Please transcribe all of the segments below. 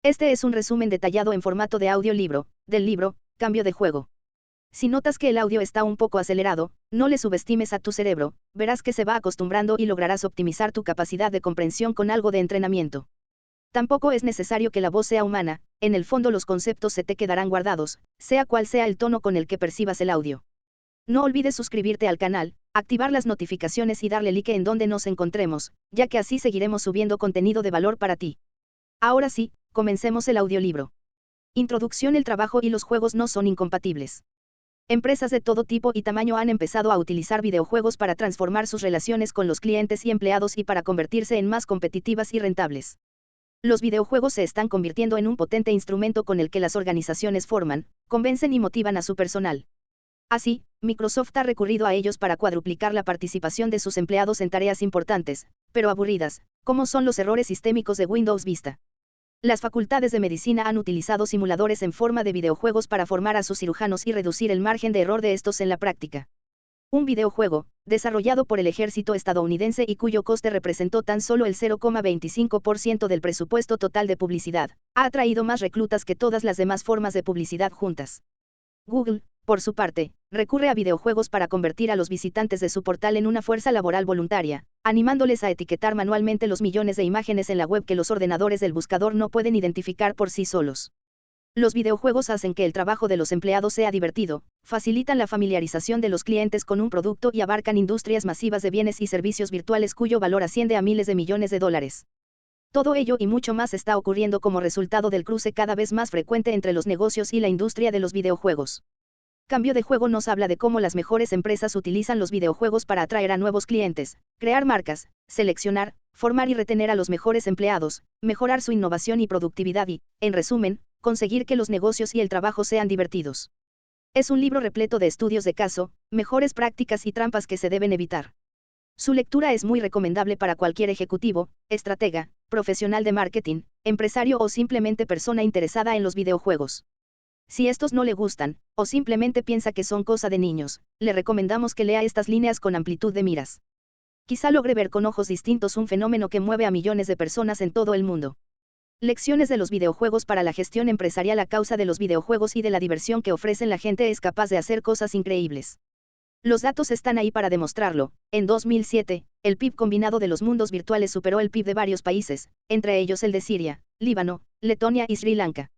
Este es un resumen detallado en formato de audiolibro, del libro, Cambio de juego. Si notas que el audio está un poco acelerado, no le subestimes a tu cerebro, verás que se va acostumbrando y lograrás optimizar tu capacidad de comprensión con algo de entrenamiento. Tampoco es necesario que la voz sea humana, en el fondo los conceptos se te quedarán guardados, sea cual sea el tono con el que percibas el audio. No olvides suscribirte al canal, activar las notificaciones y darle like en donde nos encontremos, ya que así seguiremos subiendo contenido de valor para ti. Ahora sí, comencemos el audiolibro. Introducción. El trabajo y los juegos no son incompatibles. Empresas de todo tipo y tamaño han empezado a utilizar videojuegos para transformar sus relaciones con los clientes y empleados y para convertirse en más competitivas y rentables. Los videojuegos se están convirtiendo en un potente instrumento con el que las organizaciones forman, convencen y motivan a su personal. Así, Microsoft ha recurrido a ellos para cuadruplicar la participación de sus empleados en tareas importantes, pero aburridas, como son los errores sistémicos de Windows Vista. Las facultades de medicina han utilizado simuladores en forma de videojuegos para formar a sus cirujanos y reducir el margen de error de estos en la práctica. Un videojuego, desarrollado por el ejército estadounidense y cuyo coste representó tan solo el 0,25% del presupuesto total de publicidad, ha atraído más reclutas que todas las demás formas de publicidad juntas. Google, por su parte, recurre a videojuegos para convertir a los visitantes de su portal en una fuerza laboral voluntaria, animándoles a etiquetar manualmente los millones de imágenes en la web que los ordenadores del buscador no pueden identificar por sí solos. Los videojuegos hacen que el trabajo de los empleados sea divertido, facilitan la familiarización de los clientes con un producto y abarcan industrias masivas de bienes y servicios virtuales cuyo valor asciende a miles de millones de dólares. Todo ello y mucho más está ocurriendo como resultado del cruce cada vez más frecuente entre los negocios y la industria de los videojuegos. Cambio de juego nos habla de cómo las mejores empresas utilizan los videojuegos para atraer a nuevos clientes, crear marcas, seleccionar, formar y retener a los mejores empleados, mejorar su innovación y productividad y, en resumen, conseguir que los negocios y el trabajo sean divertidos. Es un libro repleto de estudios de caso, mejores prácticas y trampas que se deben evitar. Su lectura es muy recomendable para cualquier ejecutivo, estratega, profesional de marketing, empresario o simplemente persona interesada en los videojuegos. Si estos no le gustan, o simplemente piensa que son cosa de niños, le recomendamos que lea estas líneas con amplitud de miras. Quizá logre ver con ojos distintos un fenómeno que mueve a millones de personas en todo el mundo. Lecciones de los videojuegos para la gestión empresarial. A causa de los videojuegos y de la diversión que ofrecen, la gente es capaz de hacer cosas increíbles. Los datos están ahí para demostrarlo. En 2007, el PIB combinado de los mundos virtuales superó el PIB de varios países, entre ellos el de Siria, Líbano, Letonia y Sri Lanka.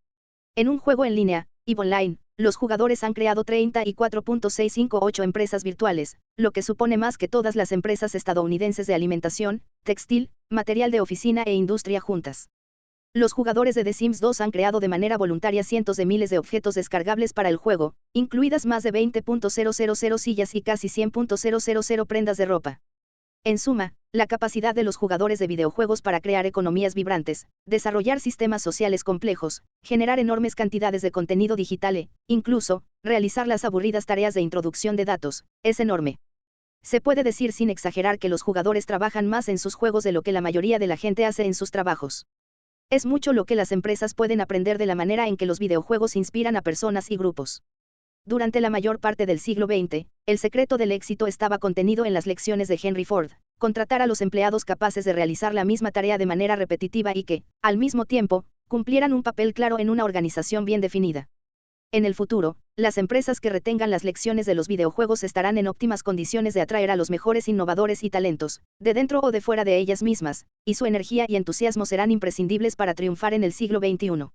En un juego en línea, EVE Online, los jugadores han creado 34.658 empresas virtuales, lo que supone más que todas las empresas estadounidenses de alimentación, textil, material de oficina e industria juntas. Los jugadores de The Sims 2 han creado de manera voluntaria cientos de miles de objetos descargables para el juego, incluidas más de 20.000 sillas y casi 100.000 prendas de ropa. En suma, la capacidad de los jugadores de videojuegos para crear economías vibrantes, desarrollar sistemas sociales complejos, generar enormes cantidades de contenido digital e, incluso, realizar las aburridas tareas de introducción de datos, es enorme. Se puede decir sin exagerar que los jugadores trabajan más en sus juegos de lo que la mayoría de la gente hace en sus trabajos. Es mucho lo que las empresas pueden aprender de la manera en que los videojuegos inspiran a personas y grupos. Durante la mayor parte del siglo XX, el secreto del éxito estaba contenido en las lecciones de Henry Ford: contratar a los empleados capaces de realizar la misma tarea de manera repetitiva y que, al mismo tiempo, cumplieran un papel claro en una organización bien definida. En el futuro, las empresas que retengan las lecciones de los videojuegos estarán en óptimas condiciones de atraer a los mejores innovadores y talentos, de dentro o de fuera de ellas mismas, y su energía y entusiasmo serán imprescindibles para triunfar en el siglo XXI.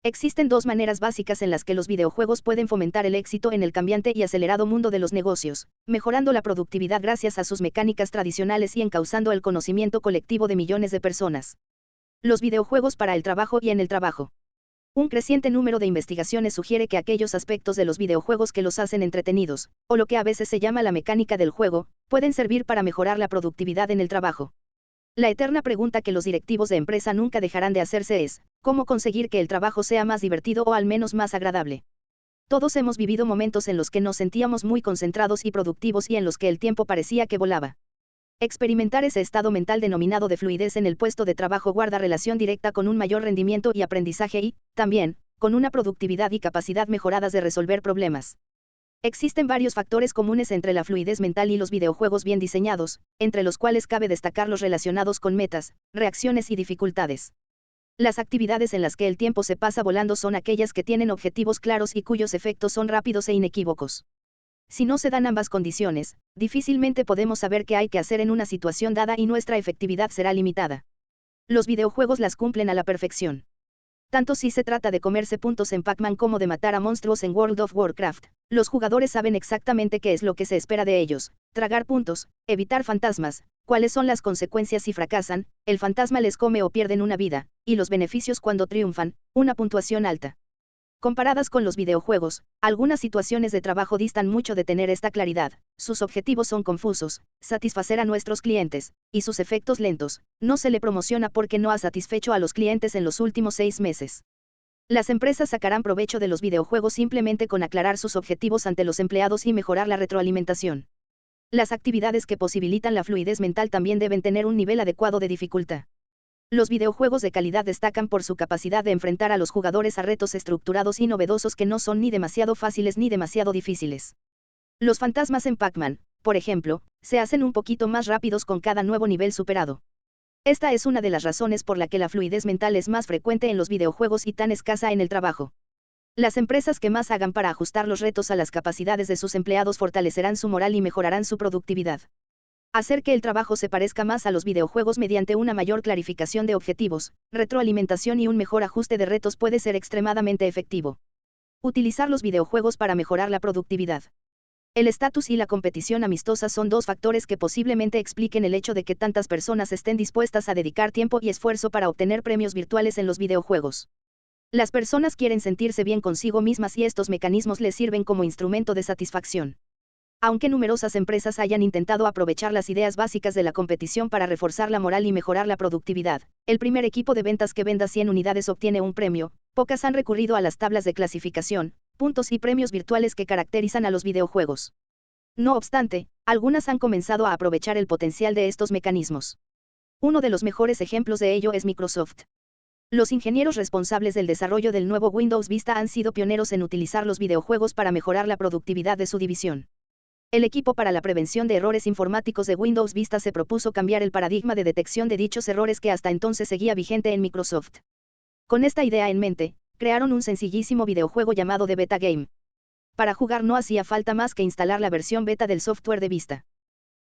Existen dos maneras básicas en las que los videojuegos pueden fomentar el éxito en el cambiante y acelerado mundo de los negocios, mejorando la productividad gracias a sus mecánicas tradicionales y encauzando el conocimiento colectivo de millones de personas. Los videojuegos para el trabajo y en el trabajo. Un creciente número de investigaciones sugiere que aquellos aspectos de los videojuegos que los hacen entretenidos, o lo que a veces se llama la mecánica del juego, pueden servir para mejorar la productividad en el trabajo. La eterna pregunta que los directivos de empresa nunca dejarán de hacerse es: ¿cómo conseguir que el trabajo sea más divertido o al menos más agradable? Todos hemos vivido momentos en los que nos sentíamos muy concentrados y productivos y en los que el tiempo parecía que volaba. Experimentar ese estado mental denominado de fluidez en el puesto de trabajo guarda relación directa con un mayor rendimiento y aprendizaje y, también, con una productividad y capacidad mejoradas de resolver problemas. Existen varios factores comunes entre la fluidez mental y los videojuegos bien diseñados, entre los cuales cabe destacar los relacionados con metas, reacciones y dificultades. Las actividades en las que el tiempo se pasa volando son aquellas que tienen objetivos claros y cuyos efectos son rápidos e inequívocos. Si no se dan ambas condiciones, difícilmente podemos saber qué hay que hacer en una situación dada y nuestra efectividad será limitada. Los videojuegos las cumplen a la perfección. Tanto si se trata de comerse puntos en Pac-Man como de matar a monstruos en World of Warcraft, los jugadores saben exactamente qué es lo que se espera de ellos: tragar puntos, evitar fantasmas, cuáles son las consecuencias si fracasan, el fantasma les come o pierden una vida, y los beneficios cuando triunfan, una puntuación alta. Comparadas con los videojuegos, algunas situaciones de trabajo distan mucho de tener esta claridad. Sus objetivos son confusos: satisfacer a nuestros clientes, y sus efectos lentos. No se le promociona porque no ha satisfecho a los clientes en los últimos 6 meses. Las empresas sacarán provecho de los videojuegos simplemente con aclarar sus objetivos ante los empleados y mejorar la retroalimentación. Las actividades que posibilitan la fluidez mental también deben tener un nivel adecuado de dificultad. Los videojuegos de calidad destacan por su capacidad de enfrentar a los jugadores a retos estructurados y novedosos que no son ni demasiado fáciles ni demasiado difíciles. Los fantasmas en Pac-Man, por ejemplo, se hacen un poquito más rápidos con cada nuevo nivel superado. Esta es una de las razones por la que la fluidez mental es más frecuente en los videojuegos y tan escasa en el trabajo. Las empresas que más hagan para ajustar los retos a las capacidades de sus empleados fortalecerán su moral y mejorarán su productividad. Hacer que el trabajo se parezca más a los videojuegos mediante una mayor clarificación de objetivos, retroalimentación y un mejor ajuste de retos puede ser extremadamente efectivo. Utilizar los videojuegos para mejorar la productividad. El estatus y la competición amistosa son dos factores que posiblemente expliquen el hecho de que tantas personas estén dispuestas a dedicar tiempo y esfuerzo para obtener premios virtuales en los videojuegos. Las personas quieren sentirse bien consigo mismas y estos mecanismos les sirven como instrumento de satisfacción. Aunque numerosas empresas hayan intentado aprovechar las ideas básicas de la competición para reforzar la moral y mejorar la productividad, el primer equipo de ventas que venda 100 unidades obtiene un premio. Pocas han recurrido a las tablas de clasificación, puntos y premios virtuales que caracterizan a los videojuegos. No obstante, algunas han comenzado a aprovechar el potencial de estos mecanismos. Uno de los mejores ejemplos de ello es Microsoft. Los ingenieros responsables del desarrollo del nuevo Windows Vista han sido pioneros en utilizar los videojuegos para mejorar la productividad de su división. El equipo para la prevención de errores informáticos de Windows Vista se propuso cambiar el paradigma de detección de dichos errores que hasta entonces seguía vigente en Microsoft. Con esta idea en mente, crearon un sencillísimo videojuego llamado The Beta Game. Para jugar no hacía falta más que instalar la versión beta del software de Vista.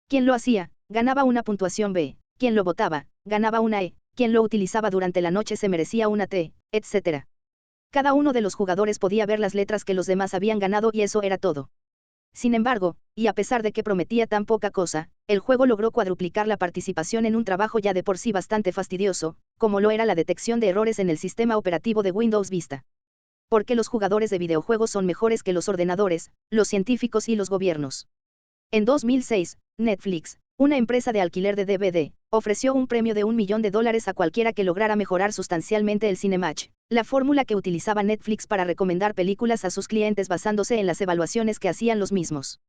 Quien lo hacía, ganaba una puntuación B, quien lo votaba, ganaba una E, quien lo utilizaba durante la noche se merecía una T, etc. Cada uno de los jugadores podía ver las letras que los demás habían ganado y eso era todo. Sin embargo, y a pesar de que prometía tan poca cosa, el juego logró cuadruplicar la participación en un trabajo ya de por sí bastante fastidioso, como lo era la detección de errores en el sistema operativo de Windows Vista. Porque los jugadores de videojuegos son mejores que los ordenadores, los científicos y los gobiernos. En 2006, Netflix, una empresa de alquiler de DVD, ofreció un premio de $1 millón a cualquiera que lograra mejorar sustancialmente el Cinematch, la fórmula que utilizaba Netflix para recomendar películas a sus clientes basándose en las evaluaciones que hacían los mismos.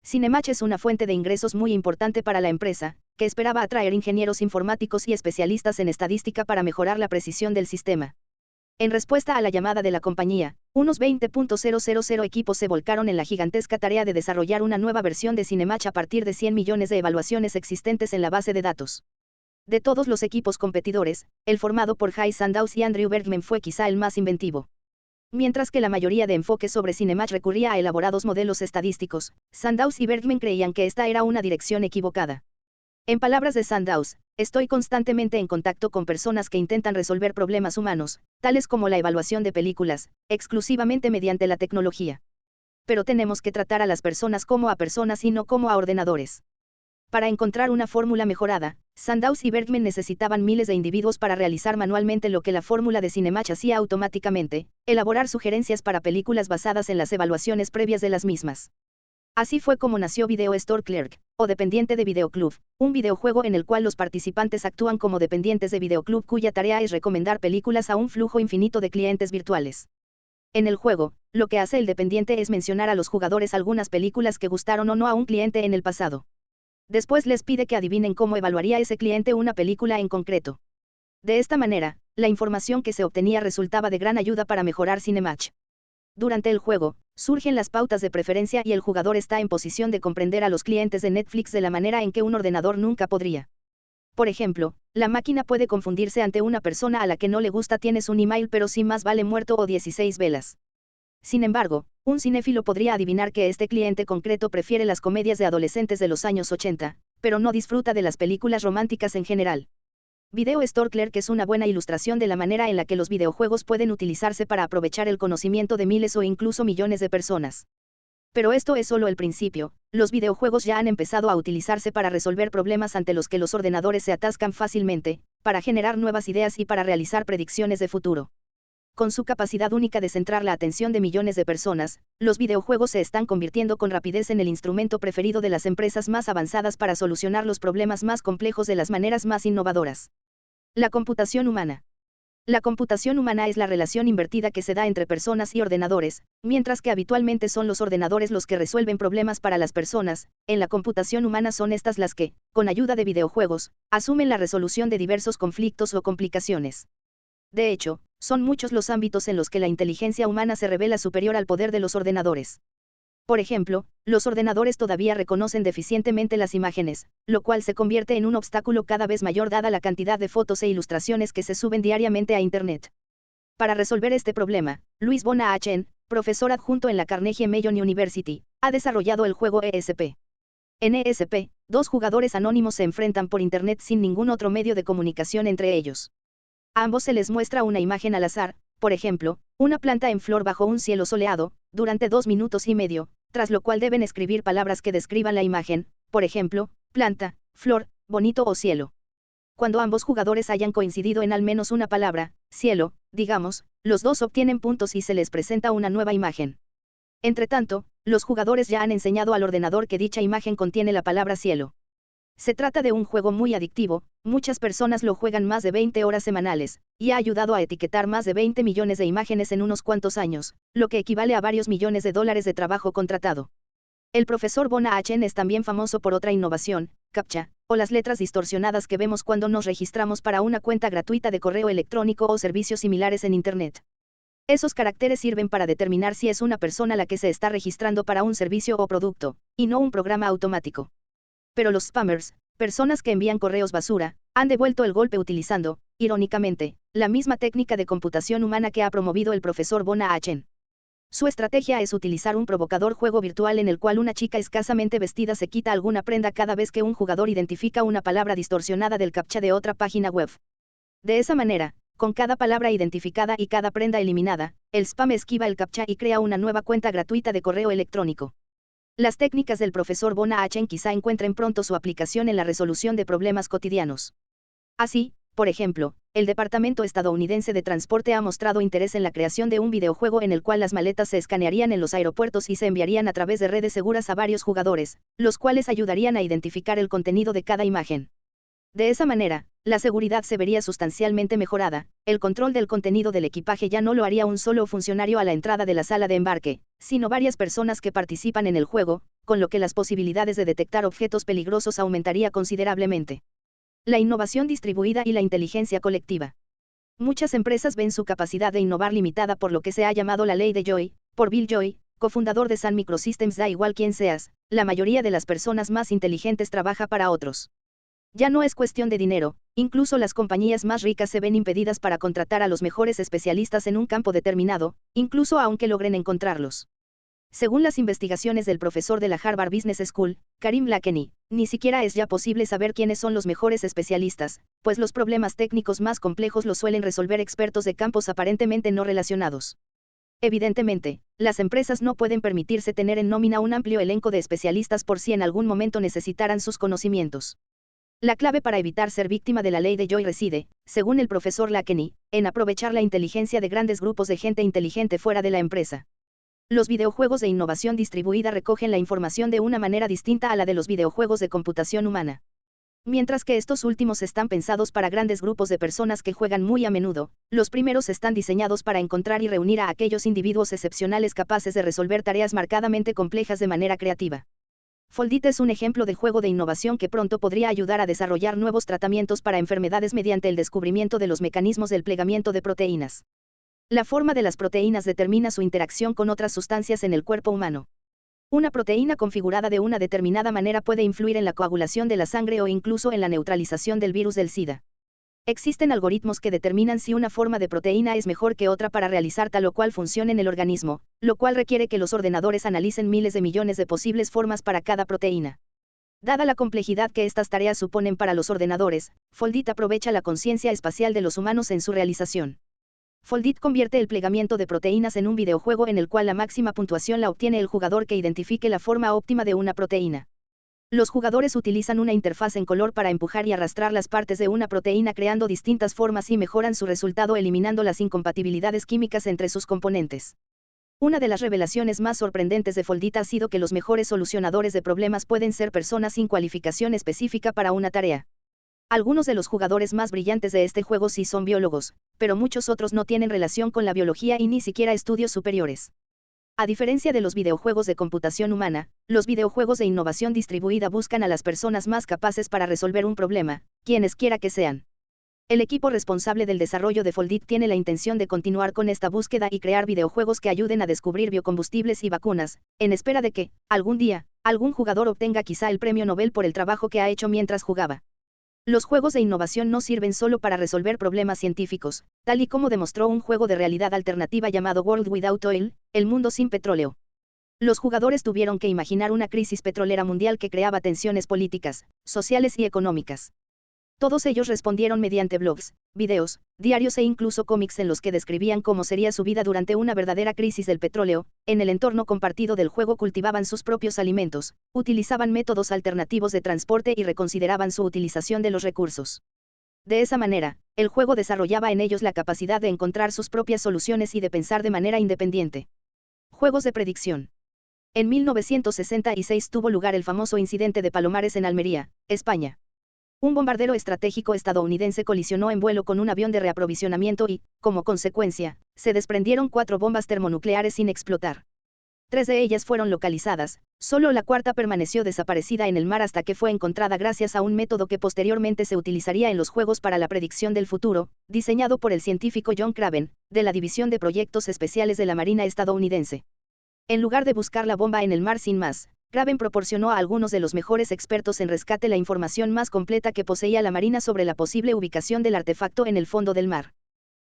Cinematch es una fuente de ingresos muy importante para la empresa, que esperaba atraer ingenieros informáticos y especialistas en estadística para mejorar la precisión del sistema. En respuesta a la llamada de la compañía, unos 20.000 equipos se volcaron en la gigantesca tarea de desarrollar una nueva versión de Cinematch a partir de 100 millones de evaluaciones existentes en la base de datos. De todos los equipos competidores, el formado por Guy Sandaus y Andrew Bergman fue quizá el más inventivo. Mientras que la mayoría de enfoques sobre Cinematch recurría a elaborados modelos estadísticos, Sandaus y Bergman creían que esta era una dirección equivocada. En palabras de Sandaus, estoy constantemente en contacto con personas que intentan resolver problemas humanos, tales como la evaluación de películas, exclusivamente mediante la tecnología. Pero tenemos que tratar a las personas como a personas y no como a ordenadores. Para encontrar una fórmula mejorada, Sandaus y Bergman necesitaban miles de individuos para realizar manualmente lo que la fórmula de Cinematch hacía automáticamente: elaborar sugerencias para películas basadas en las evaluaciones previas de las mismas. Así fue como nació Video Store Clerk, o dependiente de Videoclub, un videojuego en el cual los participantes actúan como dependientes de Videoclub cuya tarea es recomendar películas a un flujo infinito de clientes virtuales. En el juego, lo que hace el dependiente es mencionar a los jugadores algunas películas que gustaron o no a un cliente en el pasado. Después les pide que adivinen cómo evaluaría ese cliente una película en concreto. De esta manera, la información que se obtenía resultaba de gran ayuda para mejorar Cinematch. Durante el juego, surgen las pautas de preferencia y el jugador está en posición de comprender a los clientes de Netflix de la manera en que un ordenador nunca podría. Por ejemplo, La máquina puede confundirse ante una persona a la que no le gusta tienes un email pero sí más vale muerto o 16 velas. Sin embargo, un cinéfilo podría adivinar que este cliente concreto prefiere las comedias de adolescentes de los años 80, pero no disfruta de las películas románticas en general. Video Store Clerk es una buena ilustración de la manera en la que los videojuegos pueden utilizarse para aprovechar el conocimiento de miles o incluso millones de personas. Pero esto es solo el principio. Los videojuegos ya han empezado a utilizarse para resolver problemas ante los que los ordenadores se atascan fácilmente, para generar nuevas ideas y para realizar predicciones de futuro. Con su capacidad única de centrar la atención de millones de personas, los videojuegos se están convirtiendo con rapidez en el instrumento preferido de las empresas más avanzadas para solucionar los problemas más complejos de las maneras más innovadoras. La computación humana. La computación humana es la relación invertida que se da entre personas y ordenadores, mientras que habitualmente son los ordenadores los que resuelven problemas para las personas. En la computación humana son estas las que, con ayuda de videojuegos, asumen la resolución de diversos conflictos o complicaciones. De hecho, son muchos los ámbitos en los que la inteligencia humana se revela superior al poder de los ordenadores. Por ejemplo, los ordenadores todavía reconocen deficientemente las imágenes, lo cual se convierte en un obstáculo cada vez mayor dada la cantidad de fotos e ilustraciones que se suben diariamente a Internet. Para resolver este problema, Luis Bona Achen, profesor adjunto en la Carnegie Mellon University, ha desarrollado el juego ESP. En ESP, dos jugadores anónimos se enfrentan por Internet sin ningún otro medio de comunicación entre ellos. A ambos se les muestra una imagen al azar, por ejemplo, una planta en flor bajo un cielo soleado, durante 2 minutos y medio, tras lo cual deben escribir palabras que describan la imagen, por ejemplo, planta, flor, bonito o cielo. Cuando ambos jugadores hayan coincidido en al menos una palabra, cielo, digamos, los dos obtienen puntos y se les presenta una nueva imagen. Entretanto, los jugadores ya han enseñado al ordenador que dicha imagen contiene la palabra cielo. Se trata de un juego muy adictivo, muchas personas lo juegan más de 20 horas semanales, y ha ayudado a etiquetar más de 20 millones de imágenes en unos cuantos años, lo que equivale a varios millones de dólares de trabajo contratado. El profesor Bona Achen es también famoso por otra innovación, CAPTCHA, o las letras distorsionadas que vemos cuando nos registramos para una cuenta gratuita de correo electrónico o servicios similares en Internet. Esos caracteres sirven para determinar si es una persona la que se está registrando para un servicio o producto, y no un programa automático. Pero los spammers, personas que envían correos basura, han devuelto el golpe utilizando, irónicamente, la misma técnica de computación humana que ha promovido el profesor Bona Achen. Su estrategia es utilizar un provocador juego virtual en el cual una chica escasamente vestida se quita alguna prenda cada vez que un jugador identifica una palabra distorsionada del captcha de otra página web. De esa manera, con cada palabra identificada y cada prenda eliminada, el spam esquiva el captcha y crea una nueva cuenta gratuita de correo electrónico. Las técnicas del profesor Bona Achen quizá encuentren pronto su aplicación en la resolución de problemas cotidianos. Así, por ejemplo, el Departamento estadounidense de Transporte ha mostrado interés en la creación de un videojuego en el cual las maletas se escanearían en los aeropuertos y se enviarían a través de redes seguras a varios jugadores, los cuales ayudarían a identificar el contenido de cada imagen. De esa manera, la seguridad se vería sustancialmente mejorada, el control del contenido del equipaje ya no lo haría un solo funcionario a la entrada de la sala de embarque, sino varias personas que participan en el juego, con lo que las posibilidades de detectar objetos peligrosos aumentaría considerablemente. La innovación distribuida y la inteligencia colectiva. Muchas empresas ven su capacidad de innovar limitada por lo que se ha llamado la ley de Joy, por Bill Joy, cofundador de Sun Microsystems. Da igual quién seas, la mayoría de las personas más inteligentes trabaja para otros. Ya no es cuestión de dinero, incluso las compañías más ricas se ven impedidas para contratar a los mejores especialistas en un campo determinado, incluso aunque logren encontrarlos. Según las investigaciones del profesor de la Harvard Business School, Karim Lakhani, ni siquiera es ya posible saber quiénes son los mejores especialistas, pues los problemas técnicos más complejos los suelen resolver expertos de campos aparentemente no relacionados. Evidentemente, las empresas no pueden permitirse tener en nómina un amplio elenco de especialistas por si en algún momento necesitaran sus conocimientos. La clave para evitar ser víctima de la ley de Joy reside, según el profesor Lakhani, en aprovechar la inteligencia de grandes grupos de gente inteligente fuera de la empresa. Los videojuegos de innovación distribuida recogen la información de una manera distinta a la de los videojuegos de computación humana. Mientras que estos últimos están pensados para grandes grupos de personas que juegan muy a menudo, los primeros están diseñados para encontrar y reunir a aquellos individuos excepcionales capaces de resolver tareas marcadamente complejas de manera creativa. Foldit es un ejemplo de juego de innovación que pronto podría ayudar a desarrollar nuevos tratamientos para enfermedades mediante el descubrimiento de los mecanismos del plegamiento de proteínas. La forma de las proteínas determina su interacción con otras sustancias en el cuerpo humano. Una proteína configurada de una determinada manera puede influir en la coagulación de la sangre o incluso en la neutralización del virus del SIDA. Existen algoritmos que determinan si una forma de proteína es mejor que otra para realizar tal o cual función en el organismo, lo cual requiere que los ordenadores analicen miles de millones de posibles formas para cada proteína. Dada la complejidad que estas tareas suponen para los ordenadores, Foldit aprovecha la conciencia espacial de los humanos en su realización. Foldit convierte el plegamiento de proteínas en un videojuego en el cual la máxima puntuación la obtiene el jugador que identifique la forma óptima de una proteína. Los jugadores utilizan una interfaz en color para empujar y arrastrar las partes de una proteína creando distintas formas y mejoran su resultado eliminando las incompatibilidades químicas entre sus componentes. Una de las revelaciones más sorprendentes de Foldit ha sido que los mejores solucionadores de problemas pueden ser personas sin cualificación específica para una tarea. Algunos de los jugadores más brillantes de este juego sí son biólogos, pero muchos otros no tienen relación con la biología y ni siquiera estudios superiores. A diferencia de los videojuegos de computación humana, los videojuegos de innovación distribuida buscan a las personas más capaces para resolver un problema, quienes quiera que sean. El equipo responsable del desarrollo de Foldit tiene la intención de continuar con esta búsqueda y crear videojuegos que ayuden a descubrir biocombustibles y vacunas, en espera de que, algún día, algún jugador obtenga quizá el premio Nobel por el trabajo que ha hecho mientras jugaba. Los juegos de innovación no sirven solo para resolver problemas científicos, tal y como demostró un juego de realidad alternativa llamado World Without Oil, el mundo sin petróleo. Los jugadores tuvieron que imaginar una crisis petrolera mundial que creaba tensiones políticas, sociales y económicas. Todos ellos respondieron mediante blogs, videos, diarios e incluso cómics en los que describían cómo sería su vida durante una verdadera crisis del petróleo. En el entorno compartido del juego cultivaban sus propios alimentos, utilizaban métodos alternativos de transporte y reconsideraban su utilización de los recursos. De esa manera, el juego desarrollaba en ellos la capacidad de encontrar sus propias soluciones y de pensar de manera independiente. Juegos de predicción. En 1966 tuvo lugar el famoso incidente de Palomares en Almería, España. Un bombardero estratégico estadounidense colisionó en vuelo con un avión de reaprovisionamiento y, como consecuencia, se desprendieron 4 bombas termonucleares sin explotar. 3 de ellas fueron localizadas, solo la cuarta permaneció desaparecida en el mar hasta que fue encontrada gracias a un método que posteriormente se utilizaría en los juegos para la predicción del futuro, diseñado por el científico John Craven, de la División de Proyectos Especiales de la Marina estadounidense. En lugar de buscar la bomba en el mar sin más, Craven proporcionó a algunos de los mejores expertos en rescate la información más completa que poseía la Marina sobre la posible ubicación del artefacto en el fondo del mar.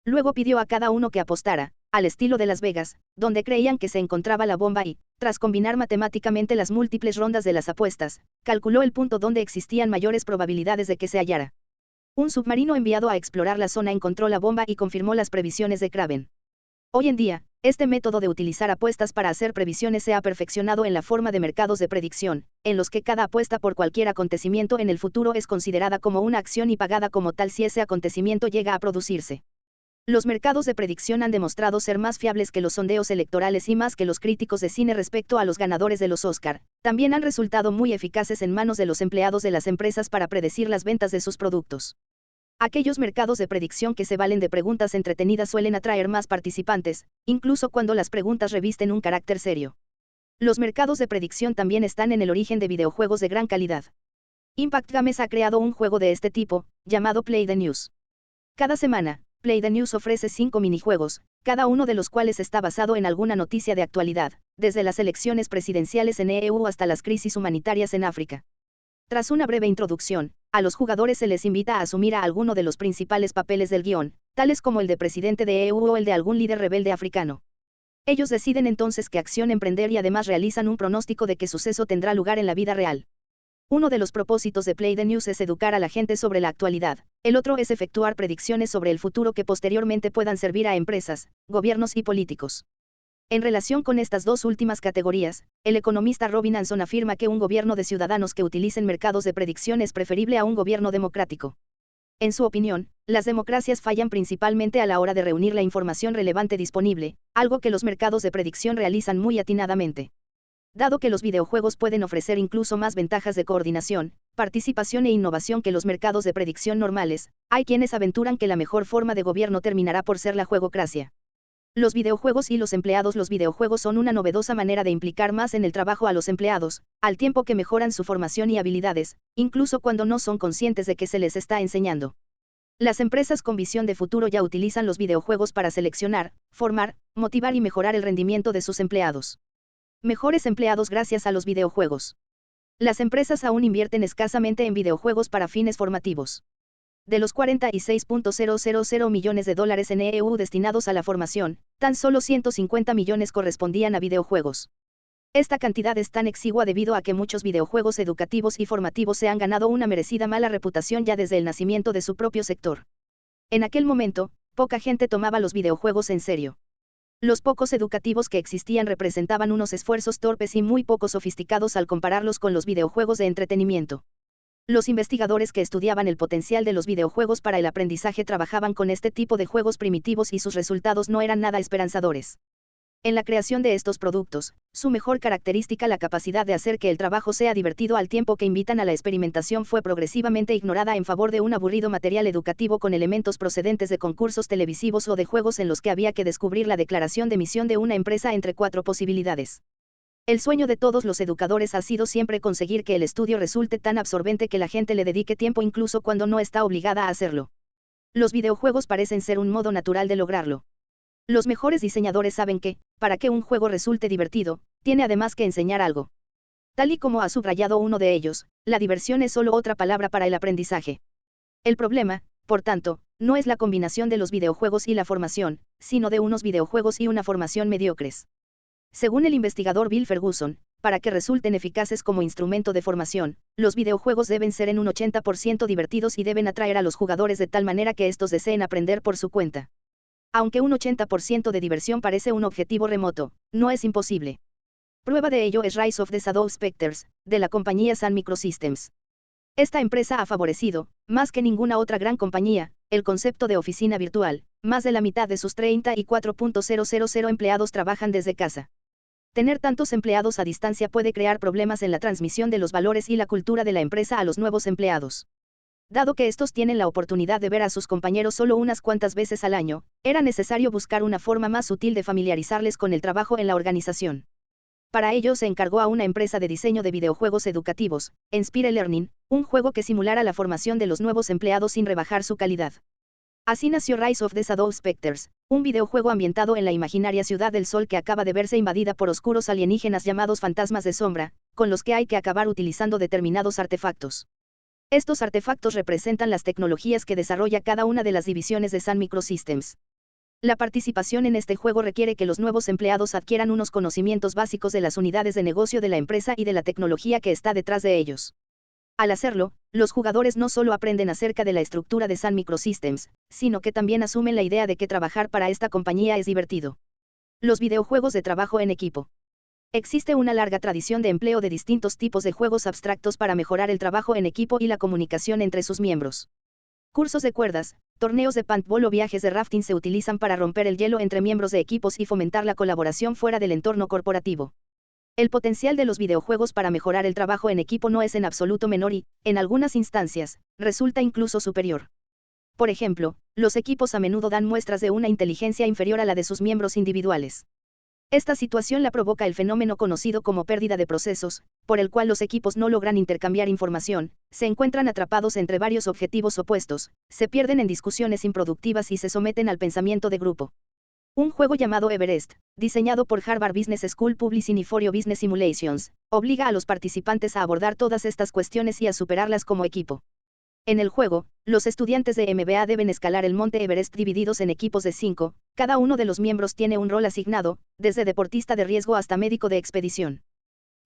Luego pidió a cada uno que apostara, al estilo de Las Vegas, donde creían que se encontraba la bomba y, tras combinar matemáticamente las múltiples rondas de las apuestas, calculó el punto donde existían mayores probabilidades de que se hallara. Un submarino enviado a explorar la zona encontró la bomba y confirmó las previsiones de Craven. Hoy en día, este método de utilizar apuestas para hacer previsiones se ha perfeccionado en la forma de mercados de predicción, en los que cada apuesta por cualquier acontecimiento en el futuro es considerada como una acción y pagada como tal si ese acontecimiento llega a producirse. Los mercados de predicción han demostrado ser más fiables que los sondeos electorales y más que los críticos de cine respecto a los ganadores de los Oscar. También han resultado muy eficaces en manos de los empleados de las empresas para predecir las ventas de sus productos. Aquellos mercados de predicción que se valen de preguntas entretenidas suelen atraer más participantes, incluso cuando las preguntas revisten un carácter serio. Los mercados de predicción también están en el origen de videojuegos de gran calidad. Impact Games ha creado un juego de este tipo, llamado Play the News. Cada semana, Play the News ofrece 5 minijuegos, cada uno de los cuales está basado en alguna noticia de actualidad, desde las elecciones presidenciales en EU hasta las crisis humanitarias en África. Tras una breve introducción, a los jugadores se les invita a asumir a alguno de los principales papeles del guión, tales como el de presidente de EU o el de algún líder rebelde africano. Ellos deciden entonces qué acción emprender y además realizan un pronóstico de qué suceso tendrá lugar en la vida real. Uno de los propósitos de Play the News es educar a la gente sobre la actualidad, el otro es efectuar predicciones sobre el futuro que posteriormente puedan servir a empresas, gobiernos y políticos. En relación con estas dos últimas categorías, el economista Robin Anson afirma que un gobierno de ciudadanos que utilicen mercados de predicción es preferible a un gobierno democrático. En su opinión, las democracias fallan principalmente a la hora de reunir la información relevante disponible, algo que los mercados de predicción realizan muy atinadamente. Dado que los videojuegos pueden ofrecer incluso más ventajas de coordinación, participación e innovación que los mercados de predicción normales, hay quienes aventuran que la mejor forma de gobierno terminará por ser la juegocracia. Los videojuegos y los empleados. Los videojuegos son una novedosa manera de implicar más en el trabajo a los empleados, al tiempo que mejoran su formación y habilidades, incluso cuando no son conscientes de que se les está enseñando. Las empresas con visión de futuro ya utilizan los videojuegos para seleccionar, formar, motivar y mejorar el rendimiento de sus empleados. Mejores empleados gracias a los videojuegos. Las empresas aún invierten escasamente en videojuegos para fines formativos. De los 46.000 millones de dólares en EU destinados a la formación, tan solo 150 millones correspondían a videojuegos. Esta cantidad es tan exigua debido a que muchos videojuegos educativos y formativos se han ganado una merecida mala reputación ya desde el nacimiento de su propio sector. En aquel momento, poca gente tomaba los videojuegos en serio. Los pocos educativos que existían representaban unos esfuerzos torpes y muy poco sofisticados al compararlos con los videojuegos de entretenimiento. Los investigadores que estudiaban el potencial de los videojuegos para el aprendizaje trabajaban con este tipo de juegos primitivos y sus resultados no eran nada esperanzadores. En la creación de estos productos, su mejor característica, la capacidad de hacer que el trabajo sea divertido al tiempo que invitan a la experimentación, fue progresivamente ignorada en favor de un aburrido material educativo con elementos procedentes de concursos televisivos o de juegos en los que había que descubrir la declaración de misión de una empresa entre 4 posibilidades. El sueño de todos los educadores ha sido siempre conseguir que el estudio resulte tan absorbente que la gente le dedique tiempo incluso cuando no está obligada a hacerlo. Los videojuegos parecen ser un modo natural de lograrlo. Los mejores diseñadores saben que, para que un juego resulte divertido, tiene además que enseñar algo. Tal y como ha subrayado uno de ellos, la diversión es solo otra palabra para el aprendizaje. El problema, por tanto, no es la combinación de los videojuegos y la formación, sino de unos videojuegos y una formación mediocres. Según el investigador Bill Ferguson, para que resulten eficaces como instrumento de formación, los videojuegos deben ser en un 80% divertidos y deben atraer a los jugadores de tal manera que estos deseen aprender por su cuenta. Aunque un 80% de diversión parece un objetivo remoto, no es imposible. Prueba de ello es Rise of the Shadow Spectres, de la compañía Sun Microsystems. Esta empresa ha favorecido, más que ninguna otra gran compañía, el concepto de oficina virtual. Más de la mitad de sus 34.000 empleados trabajan desde casa. Tener tantos empleados a distancia puede crear problemas en la transmisión de los valores y la cultura de la empresa a los nuevos empleados. Dado que estos tienen la oportunidad de ver a sus compañeros solo unas cuantas veces al año, era necesario buscar una forma más sutil de familiarizarles con el trabajo en la organización. Para ello se encargó a una empresa de diseño de videojuegos educativos, Inspire Learning, un juego que simulara la formación de los nuevos empleados sin rebajar su calidad. Así nació Rise of the Shadow Spectres, un videojuego ambientado en la imaginaria Ciudad del Sol que acaba de verse invadida por oscuros alienígenas llamados fantasmas de sombra, con los que hay que acabar utilizando determinados artefactos. Estos artefactos representan las tecnologías que desarrolla cada una de las divisiones de Sun Microsystems. La participación en este juego requiere que los nuevos empleados adquieran unos conocimientos básicos de las unidades de negocio de la empresa y de la tecnología que está detrás de ellos. Al hacerlo, los jugadores no solo aprenden acerca de la estructura de Sun Microsystems, sino que también asumen la idea de que trabajar para esta compañía es divertido. Los videojuegos de trabajo en equipo. Existe una larga tradición de empleo de distintos tipos de juegos abstractos para mejorar el trabajo en equipo y la comunicación entre sus miembros. Cursos de cuerdas, torneos de paintball o viajes de rafting se utilizan para romper el hielo entre miembros de equipos y fomentar la colaboración fuera del entorno corporativo. El potencial de los videojuegos para mejorar el trabajo en equipo no es en absoluto menor y, en algunas instancias, resulta incluso superior. Por ejemplo, los equipos a menudo dan muestras de una inteligencia inferior a la de sus miembros individuales. Esta situación la provoca el fenómeno conocido como pérdida de procesos, por el cual los equipos no logran intercambiar información, se encuentran atrapados entre varios objetivos opuestos, se pierden en discusiones improductivas y se someten al pensamiento de grupo. Un juego llamado Everest, diseñado por Harvard Business School Publishing for Business Simulations, obliga a los participantes a abordar todas estas cuestiones y a superarlas como equipo. En el juego, los estudiantes de MBA deben escalar el monte Everest divididos en equipos de 5, cada uno de los miembros tiene un rol asignado, desde deportista de riesgo hasta médico de expedición.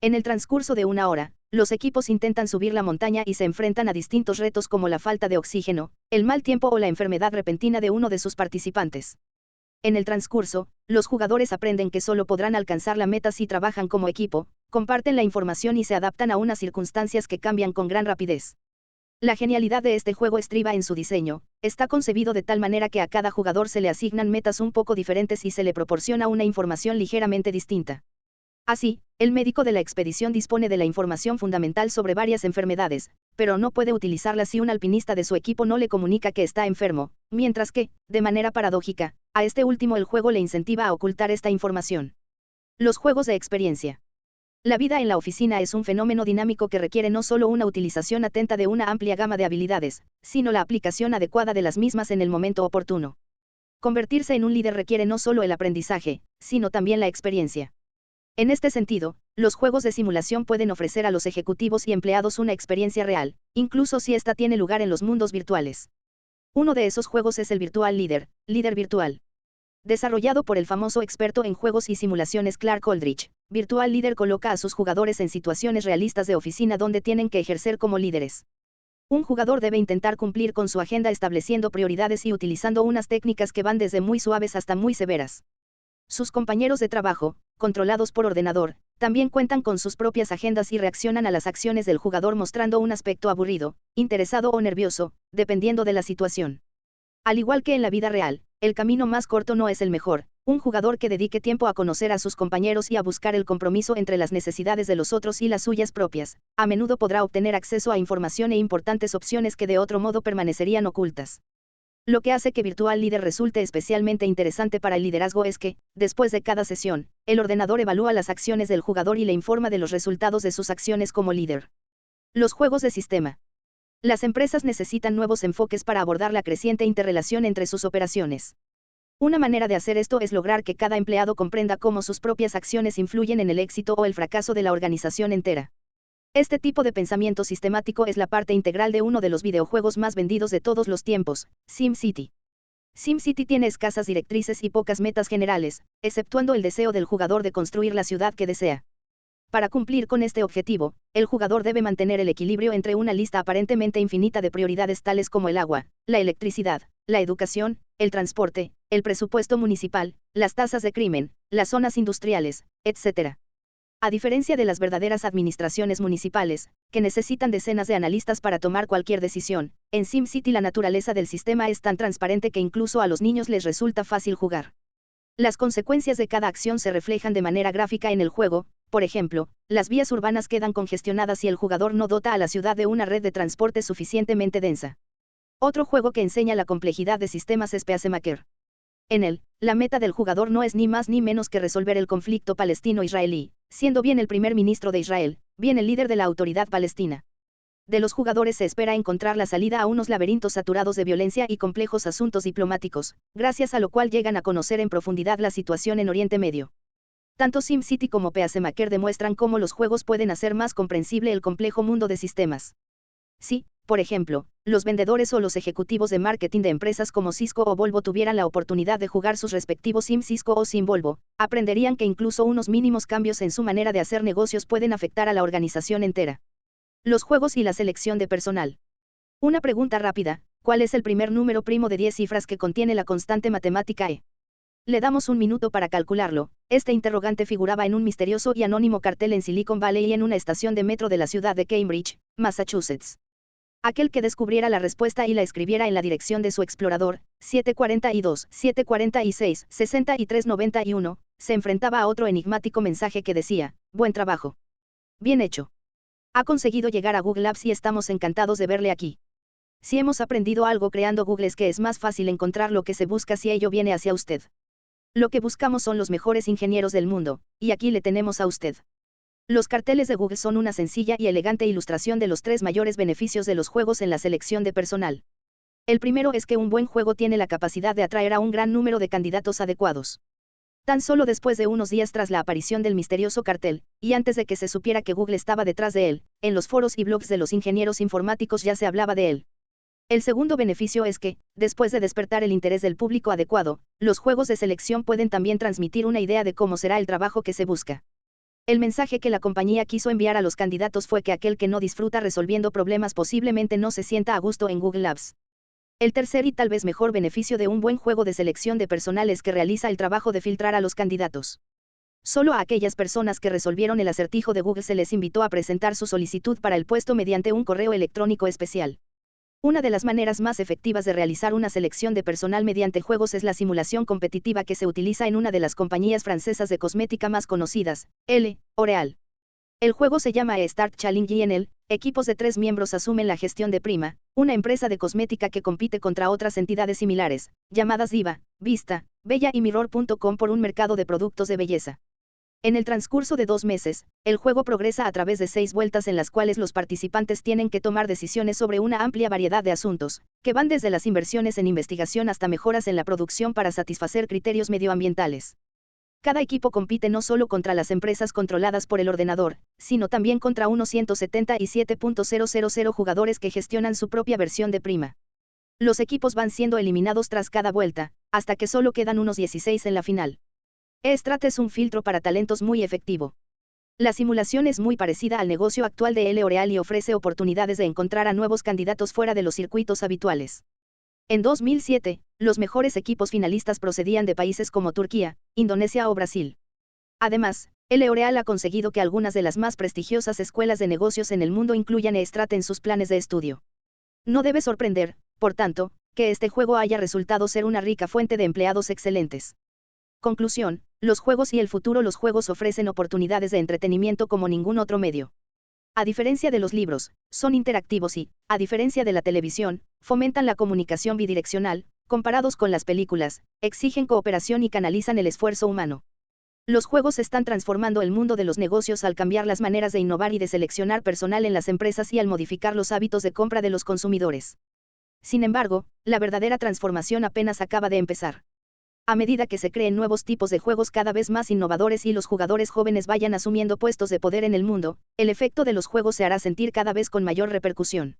En el transcurso de una hora, los equipos intentan subir la montaña y se enfrentan a distintos retos como la falta de oxígeno, el mal tiempo o la enfermedad repentina de uno de sus participantes. En el transcurso, los jugadores aprenden que solo podrán alcanzar la meta si trabajan como equipo, comparten la información y se adaptan a unas circunstancias que cambian con gran rapidez. La genialidad de este juego estriba en su diseño. Está concebido de tal manera que a cada jugador se le asignan metas un poco diferentes y se le proporciona una información ligeramente distinta. Así, el médico de la expedición dispone de la información fundamental sobre varias enfermedades, pero no puede utilizarla si un alpinista de su equipo no le comunica que está enfermo, mientras que, de manera paradójica, a este último el juego le incentiva a ocultar esta información. Los juegos de experiencia. La vida en la oficina es un fenómeno dinámico que requiere no solo una utilización atenta de una amplia gama de habilidades, sino la aplicación adecuada de las mismas en el momento oportuno. Convertirse en un líder requiere no solo el aprendizaje, sino también la experiencia. En este sentido, los juegos de simulación pueden ofrecer a los ejecutivos y empleados una experiencia real, incluso si esta tiene lugar en los mundos virtuales. Uno de esos juegos es el Virtual Leader, Líder Virtual. Desarrollado por el famoso experto en juegos y simulaciones Clark Aldrich, Virtual Leader coloca a sus jugadores en situaciones realistas de oficina donde tienen que ejercer como líderes. Un jugador debe intentar cumplir con su agenda estableciendo prioridades y utilizando unas técnicas que van desde muy suaves hasta muy severas. Sus compañeros de trabajo, controlados por ordenador, también cuentan con sus propias agendas y reaccionan a las acciones del jugador mostrando un aspecto aburrido, interesado o nervioso, dependiendo de la situación. Al igual que en la vida real, el camino más corto no es el mejor. Un jugador que dedique tiempo a conocer a sus compañeros y a buscar el compromiso entre las necesidades de los otros y las suyas propias, a menudo podrá obtener acceso a información e importantes opciones que de otro modo permanecerían ocultas. Lo que hace que Virtual Leader resulte especialmente interesante para el liderazgo es que, después de cada sesión, el ordenador evalúa las acciones del jugador y le informa de los resultados de sus acciones como líder. Los juegos de sistema. Las empresas necesitan nuevos enfoques para abordar la creciente interrelación entre sus operaciones. Una manera de hacer esto es lograr que cada empleado comprenda cómo sus propias acciones influyen en el éxito o el fracaso de la organización entera. Este tipo de pensamiento sistemático es la parte integral de uno de los videojuegos más vendidos de todos los tiempos, SimCity. SimCity tiene escasas directrices y pocas metas generales, exceptuando el deseo del jugador de construir la ciudad que desea. Para cumplir con este objetivo, el jugador debe mantener el equilibrio entre una lista aparentemente infinita de prioridades tales como el agua, la electricidad, la educación, el transporte, el presupuesto municipal, las tasas de crimen, las zonas industriales, etc. A diferencia de las verdaderas administraciones municipales, que necesitan decenas de analistas para tomar cualquier decisión, en SimCity la naturaleza del sistema es tan transparente que incluso a los niños les resulta fácil jugar. Las consecuencias de cada acción se reflejan de manera gráfica en el juego. Por ejemplo, las vías urbanas quedan congestionadas si el jugador no dota a la ciudad de una red de transporte suficientemente densa. Otro juego que enseña la complejidad de sistemas es Peacemaker. En él, la meta del jugador no es ni más ni menos que resolver el conflicto palestino-israelí, siendo bien el primer ministro de Israel, bien el líder de la autoridad palestina. De los jugadores se espera encontrar la salida a unos laberintos saturados de violencia y complejos asuntos diplomáticos, gracias a lo cual llegan a conocer en profundidad la situación en Oriente Medio. Tanto SimCity como Peacemaker demuestran cómo los juegos pueden hacer más comprensible el complejo mundo de sistemas. Si, por ejemplo, los vendedores o los ejecutivos de marketing de empresas como Cisco o Volvo tuvieran la oportunidad de jugar sus respectivos Sim Cisco o Sim Volvo, aprenderían que incluso unos mínimos cambios en su manera de hacer negocios pueden afectar a la organización entera. Los juegos y la selección de personal. Una pregunta rápida: ¿cuál es el primer número primo de 10 cifras que contiene la constante matemática e? Le damos un minuto para calcularlo. Este interrogante figuraba en un misterioso y anónimo cartel en Silicon Valley y en una estación de metro de la ciudad de Cambridge, Massachusetts. Aquel que descubriera la respuesta y la escribiera en la dirección de su explorador, 742, 746, 6391, se enfrentaba a otro enigmático mensaje que decía: buen trabajo. Bien hecho. Ha conseguido llegar a Google Apps y estamos encantados de verle aquí. Si hemos aprendido algo creando Google es que es más fácil encontrar lo que se busca si ello viene hacia usted. Lo que buscamos son los mejores ingenieros del mundo, y aquí le tenemos a usted. Los carteles de Google son una sencilla y elegante ilustración de los 3 mayores beneficios de los juegos en la selección de personal. El primero es que un buen juego tiene la capacidad de atraer a un gran número de candidatos adecuados. Tan solo después de unos días tras la aparición del misterioso cartel, y antes de que se supiera que Google estaba detrás de él, en los foros y blogs de los ingenieros informáticos ya se hablaba de él. El segundo beneficio es que, después de despertar el interés del público adecuado, los juegos de selección pueden también transmitir una idea de cómo será el trabajo que se busca. El mensaje que la compañía quiso enviar a los candidatos fue que aquel que no disfruta resolviendo problemas posiblemente no se sienta a gusto en Google Apps. El tercer y tal vez mejor beneficio de un buen juego de selección de personal es que realiza el trabajo de filtrar a los candidatos. Solo a aquellas personas que resolvieron el acertijo de Google se les invitó a presentar su solicitud para el puesto mediante un correo electrónico especial. Una de las maneras más efectivas de realizar una selección de personal mediante juegos es la simulación competitiva que se utiliza en una de las compañías francesas de cosmética más conocidas, L'Oréal. El juego se llama Start Challenge y en él, equipos de 3 miembros asumen la gestión de Prima, una empresa de cosmética que compite contra otras entidades similares, llamadas Diva, Vista, Bella y Mirror.com por un mercado de productos de belleza. En el transcurso de 2 meses, el juego progresa a través de 6 vueltas en las cuales los participantes tienen que tomar decisiones sobre una amplia variedad de asuntos, que van desde las inversiones en investigación hasta mejoras en la producción para satisfacer criterios medioambientales. Cada equipo compite no solo contra las empresas controladas por el ordenador, sino también contra unos 177.000 jugadores que gestionan su propia versión de Prima. Los equipos van siendo eliminados tras cada vuelta, hasta que solo quedan unos 16 en la final. E-Strat es un filtro para talentos muy efectivo. La simulación es muy parecida al negocio actual de L'Oréal y ofrece oportunidades de encontrar a nuevos candidatos fuera de los circuitos habituales. En 2007, los mejores equipos finalistas procedían de países como Turquía, Indonesia o Brasil. Además, L'Oréal ha conseguido que algunas de las más prestigiosas escuelas de negocios en el mundo incluyan E-Strat en sus planes de estudio. No debe sorprender, por tanto, que este juego haya resultado ser una rica fuente de empleados excelentes. Conclusión, los juegos y el futuro. Los juegos ofrecen oportunidades de entretenimiento como ningún otro medio. A diferencia de los libros, son interactivos y, a diferencia de la televisión, fomentan la comunicación bidireccional, comparados con las películas, exigen cooperación y canalizan el esfuerzo humano. Los juegos están transformando el mundo de los negocios al cambiar las maneras de innovar y de seleccionar personal en las empresas y al modificar los hábitos de compra de los consumidores. Sin embargo, la verdadera transformación apenas acaba de empezar. A medida que se creen nuevos tipos de juegos cada vez más innovadores y los jugadores jóvenes vayan asumiendo puestos de poder en el mundo, el efecto de los juegos se hará sentir cada vez con mayor repercusión.